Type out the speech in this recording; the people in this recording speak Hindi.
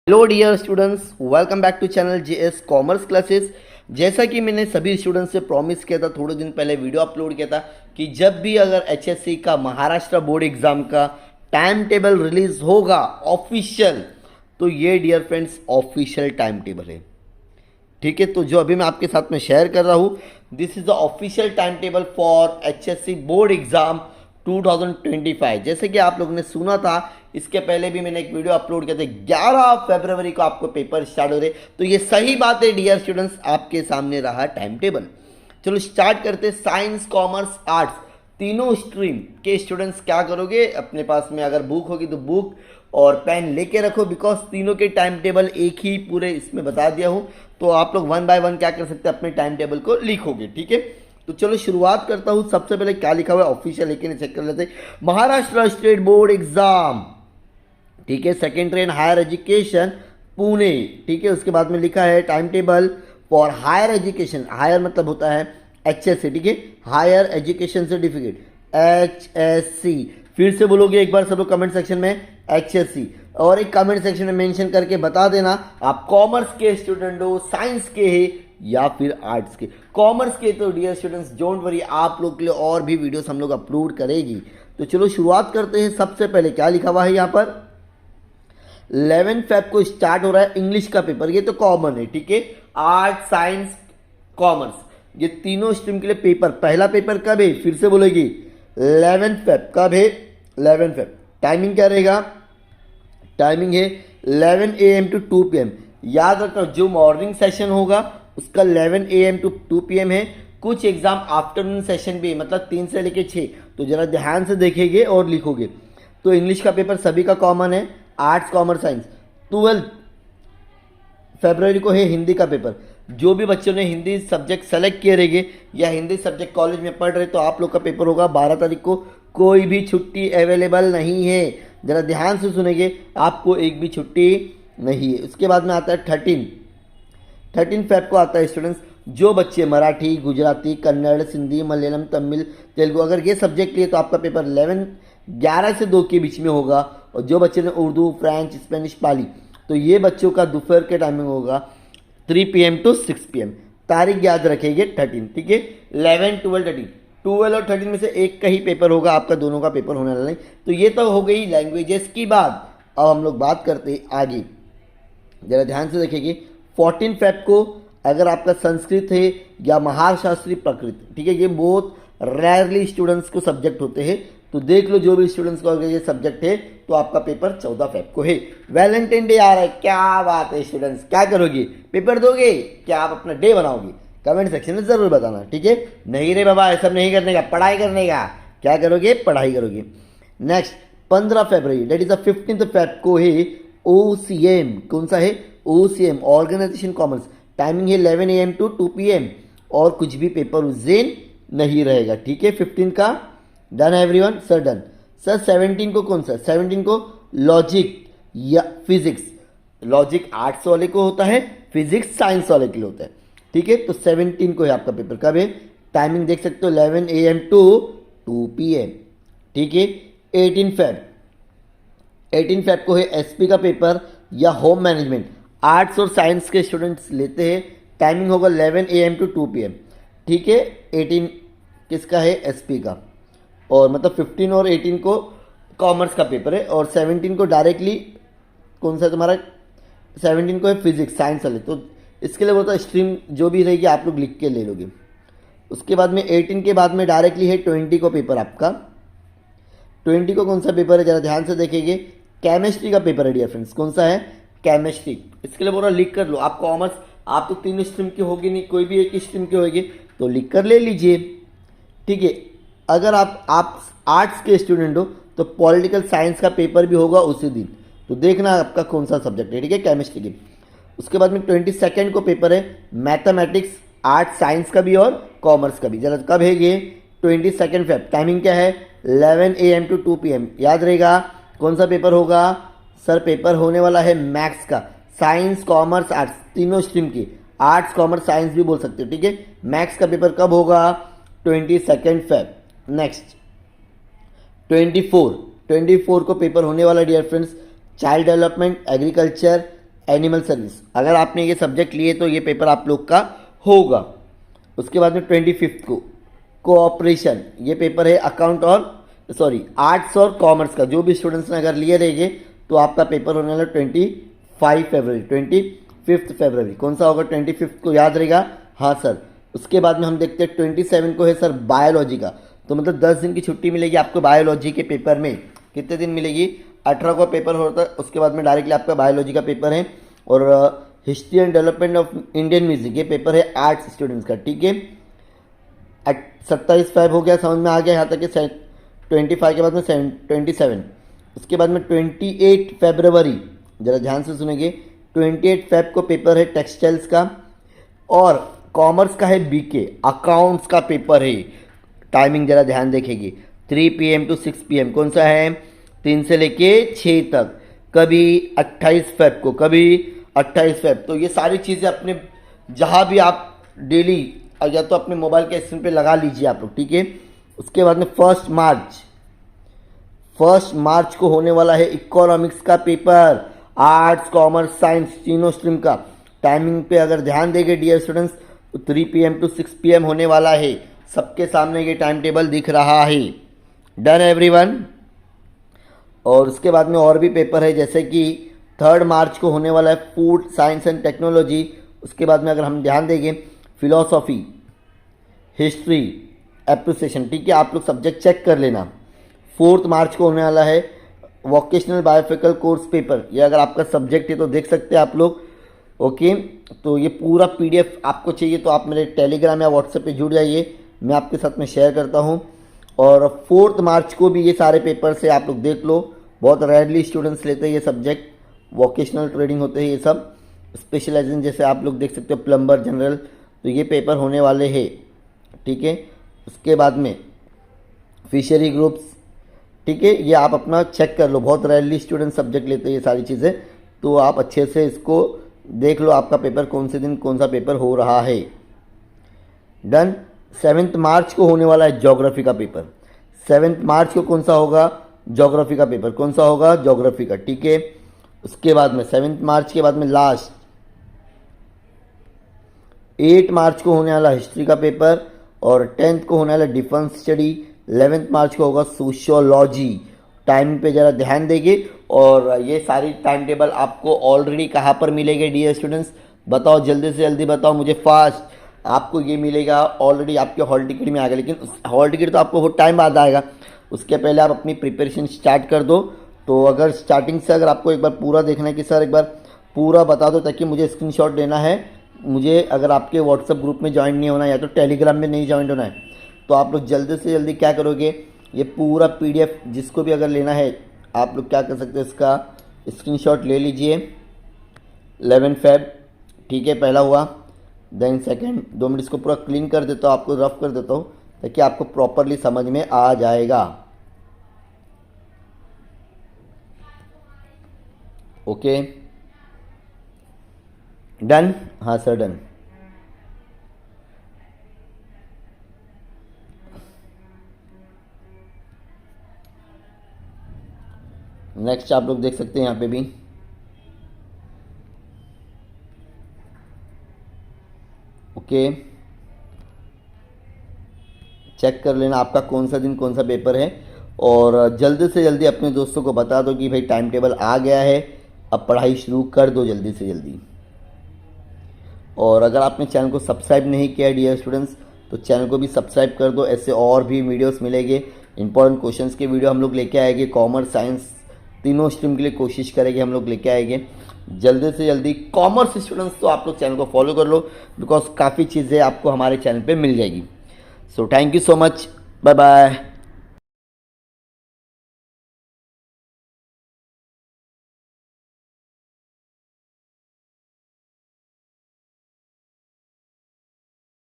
Hello dear students, welcome back to channel JS commerce classes. जैसा कि मैंने सभी स्टूडेंट्स से प्रॉमिस किया था, थोड़े दिन पहले वीडियो अपलोड किया था कि जब भी अगर एचएससी का महाराष्ट्र बोर्ड एग्जाम का टाइम टेबल रिलीज होगा ऑफिशियल, तो ये dear friends official time table है। ठीक है, तो जो अभी मैं आपके साथ में शेयर कर रहा हूँ, this is the official time table for HSC board exam 2025। जैसे कि आप लोगों ने सुना था, इसके पहले भी मैंने एक वीडियो अपलोड किया था, 11 फरवरी को आपको पेपर स्टार्ट हो रहे। तो ये सही बात है डियर स्टूडेंट्स, आपके सामने रहा टाइम टेबल। चलो स्टार्ट करते। साइंस, कॉमर्स, आर्ट्स तीनों स्ट्रीम के स्टूडेंट्स क्या करोगे, अपने पास में अगर बुक होगी तो बुक और पेन लेके रखो, बिकॉज तीनों के टाइम टेबल एक ही पूरे इसमें बता दिया हूँ। तो आप लोग वन बाय वन क्या कर सकते हैं, अपने टाइम टेबल को लिखोगे। ठीक है, तो चलो शुरुआत करता हूँ। सबसे पहले क्या लिखा हुआ है ऑफिशियल, लेकिन चेक कर लेते हैं। महाराष्ट्र स्टेट बोर्ड एग्जाम, ठीक है, second train higher education Pune. ठीक है, उसके बाद में लिखा है time table for higher education. Higher मतलब होता है एचएससी। ठीक है, हायर एजुकेशन सर्टिफिकेट एचएससी। फिर से बोलोगे एक बार सब लोग कमेंट सेक्शन में एचएससी, और एक कमेंट सेक्शन में मेंशन करके बता देना आप कॉमर्स के स्टूडेंट हो, साइंस के हैं या फिर आर्ट्स के। कॉमर्स के तो डियर स्टूडेंट्स डोंट वरी, आप लोग के लिए और भी वीडियोस हम लोग अपलोड करेगी। तो चलो शुरुआत करते हैं। सबसे पहले क्या लिखा हुआ है यहाँ पर, 11 फेब को स्टार्ट हो रहा है इंग्लिश का पेपर। ये तो कॉमन है। ठीक है, आर्ट, साइंस, कॉमर्स ये तीनों स्ट्रीम के लिए पेपर। पहला पेपर कब है, फिर से बोलेगी 11 फेब। कब है, 11 फेब। टाइमिंग क्या रहेगा, टाइमिंग है 11 AM टू 2 PM। याद रखना, जो मॉर्निंग सेशन होगा उसका 11 AM टू 2 PM है। कुछ एग्जाम आफ्टरनून सेशन भी है, मतलब 3 से लेकर 6। तो जरा ध्यान से देखेंगे और लिखोगे। तो इंग्लिश का पेपर सभी का कॉमन है, आर्ट्स, कॉमर्स, साइंस। 12 फरवरी को है हिंदी का पेपर। जो भी बच्चों ने हिंदी सब्जेक्ट सेलेक्ट किए रहेंगे या हिंदी सब्जेक्ट कॉलेज में पढ़ रहे, तो आप लोग का पेपर होगा 12 तारीख को। कोई भी छुट्टी अवेलेबल नहीं है, जरा ध्यान से सुनेंगे, आपको एक भी छुट्टी नहीं है। उसके बाद में आता है 13 फेब को आता है स्टूडेंट्स, जो बच्चे मराठी, गुजराती, कन्नड़, सिंधी, मलयालम, तमिल, तेलुगु अगर ये सब्जेक्ट लिए, तो आपका पेपर 11 से 2 के बीच में होगा। और जो बच्चे ने उर्दू, फ्रेंच, स्पेनिश, पाली, तो ये बच्चों का दोपहर के टाइमिंग होगा 3 PM टू 6 PM। तारीख याद रखेंगे 13। ठीक है, 11, 12, 13। 12 और 13 में से एक का ही पेपर होगा, आपका दोनों का पेपर होने वाला नहीं। तो ये तो हो गई लैंग्वेजेस की बात। अब हम लोग बात करते हैं आगे, जरा ध्यान से देखेंगे। 14 फेब को अगर आपका संस्कृत है या महाशास्त्री प्रकृति, ठीक है, ये बहुत रेयरली स्टूडेंट्स को सब्जेक्ट होते हैं। तो देख लो, जो भी स्टूडेंट्स को अगर ये सब्जेक्ट है, तो आपका पेपर 14 फेब को है। वैलेंटाइन डे आ रहा है, क्या बात है स्टूडेंट्स, क्या करोगे, पेपर दोगे क्या आप अपना डे बनाओगे, कमेंट सेक्शन में जरूर बताना। ठीक है, नहीं रे बाबा ऐसा नहीं करने का, पढ़ाई करने का। क्या करोगे, पढ़ाई करोगे। नेक्स्ट 15 फरवरी, date is the 15th Feb को है OCM। कौन सा है, OCM ऑर्गेनाइजेशन कॉमर्स। टाइमिंग है 11 AM टू 2 PM, और कुछ भी पेपर उस दिन नहीं रहेगा। ठीक है, 15 का डन है एवरीवन, सर डन। सर 17 को कौन सा, 17 को लॉजिक या फिजिक्स। लॉजिक आर्ट्स वाले को होता है, फिजिक्स साइंस वाले के लिए होता है। ठीक है, तो 17 को है आपका पेपर। कब है, टाइमिंग देख सकते हो 11 AM टू 2 PM। ठीक है, 18 फेब को है SP का पेपर या होम मैनेजमेंट। आर्ट्स और साइंस के स्टूडेंट्स लेते हैं, टाइमिंग होगा 11 AM टू 2 PM। ठीक है, 18 किसका है, SP का। और मतलब 15 और 18 को कॉमर्स का पेपर है, और 17 को डायरेक्टली कौन सा तुम्हारा, 17 को है फिजिक्स साइंस वाले। तो इसके लिए बोलता है स्ट्रीम जो भी रहेगी आप लोग लिख के ले लोगे। उसके बाद में 18 के बाद में डायरेक्टली है 20 को पेपर आपका। 20 को कौन सा पेपर है, जरा ध्यान से देखेंगे, केमिस्ट्री का पेपर है डियर फ्रेंड्स। कौन सा है, केमिस्ट्री। इसके लिए बोल रहा लिख कर लो। आप कॉमर्स, आप तो तीनों स्ट्रीम की होगी नहीं, कोई भी एक स्ट्रीम की होगी, तो लिख कर ले लीजिए। ठीक है, अगर आप आर्ट्स के स्टूडेंट हो, तो पॉलिटिकल साइंस का पेपर भी होगा उसी दिन। तो देखना आपका कौन सा सब्जेक्ट है। ठीक है, केमिस्ट्री की। उसके बाद में 22 को पेपर है मैथमेटिक्स, आर्ट्स, साइंस का भी और कॉमर्स का भी। जरा कब है ये, 22 फेब। टाइमिंग क्या है, 11 AM टू 2 PM। याद रहेगा कौन सा पेपर होगा, सर पेपर होने वाला है मैथ्स का। साइंस, कॉमर्स, आर्ट्स तीनों स्ट्रीम की, आर्ट्स, कॉमर्स, साइंस भी बोल सकते हो। ठीक है, मैथ्स का पेपर कब होगा, 22 फेब। नेक्स्ट 24 को पेपर होने वाला dear friends, child development, agriculture, animal service. अगर आपने ये सब्जेक्ट लिए तो ये पेपर आप लोग का होगा। उसके बाद में 25 को कोऑपरेशन, ये पेपर है अकाउंट और आर्ट्स और कॉमर्स का। जो भी स्टूडेंट्स ने अगर लिए रहेंगे तो आपका पेपर होने वाला 25 फरवरी। कौन सा होगा 25 को, याद रहेगा? हाँ सर। उसके बाद में हम देखते हैं 27 को है सर बायोलॉजी का। तो मतलब 10 दिन की छुट्टी मिलेगी आपको बायोलॉजी के पेपर में। कितने दिन मिलेगी? 18 को पेपर होता है। उसके बाद में डायरेक्टली आपका बायोलॉजी का पेपर है। और history and development of Indian music, ये पेपर है आर्ट्स स्टूडेंट्स का, ठीक है। 27 फेब हो गया, समझ में आ गया यहाँ तक कि 25 के बाद में 27। उसके बाद में 28 फरवरी, ज़रा ध्यान से सुनेंगे, 28 फेब को पेपर है टेक्सटाइल्स का। और कॉमर्स का है बीके, अकाउंट्स का पेपर है। टाइमिंग ज़रा ध्यान देखेंगे, 3 PM to 6 PM। कौन सा है? 3 से लेके 6 तक। कभी 28 फेब को, कभी 28 फेब। तो ये सारी चीज़ें अपने जहाँ भी आप डेली या तो अपने मोबाइल के स्क्रीन पे लगा लीजिए आप लोग, ठीक है। उसके बाद में 1 मार्च को होने वाला है इकोनॉमिक्स का पेपर, आर्ट्स कॉमर्स साइंस तीनों स्ट्रीम का। टाइमिंग पे अगर ध्यान देंगे डियर स्टूडेंट्स, तो 3 PM to 6 PM होने वाला है। सबके सामने ये टाइम टेबल दिख रहा है। Done everyone. और उसके बाद में और भी पेपर है, जैसे कि 3 मार्च को होने वाला है फूड साइंस एंड टेक्नोलॉजी। उसके बाद में अगर हम ध्यान देंगे फिलॉसफी, हिस्ट्री, एप्रिसिएशन, ठीक है। आप लोग सब्जेक्ट चेक कर लेना। 4 मार्च को होने वाला है वोकेशनल बायोफिकल कोर्स पेपर। ये अगर आपका सब्जेक्ट है तो देख सकते हैं आप लोग, ओके। तो ये पूरा PDF आपको चाहिए तो आप मेरे टेलीग्राम या व्हाट्सएप पे जुड़ जाइए, मैं आपके साथ में शेयर करता हूँ। और 4 मार्च को भी ये सारे पेपर से आप लोग देख लो। बहुत रेयरली स्टूडेंट्स लेते हैं ये सब्जेक्ट, वोकेशनल ट्रेडिंग होते हैं ये सब, स्पेशलाइजेशन जैसे आप लोग देख सकते हो प्लम्बर, जनरल। तो ये पेपर होने वाले हैं, ठीक है। उसके बाद में फिशरी ग्रुप्स, ठीक है। ये आप अपना चेक कर लो, बहुत रेयरली स्टूडेंट सब्जेक्ट लेते हैं ये सारी चीज़ें। तो आप अच्छे से इसको देख लो, आपका पेपर कौन से दिन कौन सा पेपर हो रहा है। डन। 7 मार्च को होने वाला है ज्योग्राफी का पेपर। 7 मार्च को कौन सा होगा? ज्योग्राफी का पेपर। कौन सा होगा? ज्योग्राफी का, ठीक है। उसके बाद में 7 मार्च के बाद में लास्ट 8 मार्च को होने वाला हिस्ट्री का पेपर। और 10th को होने वाला डिफेंस स्टडी। 11th मार्च को होगा सोशियोलॉजी। टाइम पे ज़रा ध्यान देंगे। और ये सारी टाइम टेबल आपको ऑलरेडी कहाँ पर मिलेगी डियर स्टूडेंट्स? बताओ, जल्दी से जल्दी बताओ मुझे फास्ट। आपको ये मिलेगा ऑलरेडी आपके हॉल टिकट में आ गया, लेकिन हॉल टिकट तो आपको बहुत टाइम बाद आएगा। उसके पहले आप अपनी प्रिपरेशन स्टार्ट कर दो। तो अगर स्टार्टिंग से अगर आपको एक बार पूरा देखना है कि सर एक बार पूरा बता दो, ताकि मुझे स्क्रीनशॉट लेना है। मुझे अगर आपके व्हाट्सएप ग्रुप में ज्वाइन नहीं होना है या तो टेलीग्राम में नहीं ज्वाइन होना है, तो आप लोग जल्दी से जल्दी क्या करोगे, ये पूरा PDF जिसको भी अगर लेना है आप लोग क्या कर सकते हैं, इसका स्क्रीनशॉट ले लीजिए। 11 फेब, ठीक है, पहला हुआ। देन सेकंड, 2 मिनट इसको पूरा क्लीन कर देता हूँ, आपको रफ कर देता हूँ ताकि आपको प्रॉपरली समझ में आ जाएगा। Okay, done? हाँ सर, डन। नेक्स्ट आप लोग देख सकते हैं यहाँ पे भी, ओके। चेक कर लेना आपका कौन सा दिन कौन सा पेपर है। और जल्दी से जल्दी अपने दोस्तों को बता दो कि भाई टाइम टेबल आ गया है, अब पढ़ाई शुरू कर दो जल्दी से जल्दी। और अगर आपने चैनल को सब्सक्राइब नहीं किया है डियर स्टूडेंट्स, तो चैनल को भी सब्सक्राइब कर दो। ऐसे और भी वीडियोस मिलेंगे, इंपॉर्टेंट क्वेश्चंस के वीडियो हम लोग लेके आएंगे। कॉमर्स साइंस तीनों स्ट्रीम के लिए कोशिश करेंगे हम लोग लेके आएंगे जल्दी से जल्दी। कॉमर्स स्टूडेंट्स तो आप लोग चैनल को फॉलो कर लो, बिकॉज काफ़ी चीज़ें आपको हमारे चैनल पे मिल जाएगी। So thank you so much, bye bye.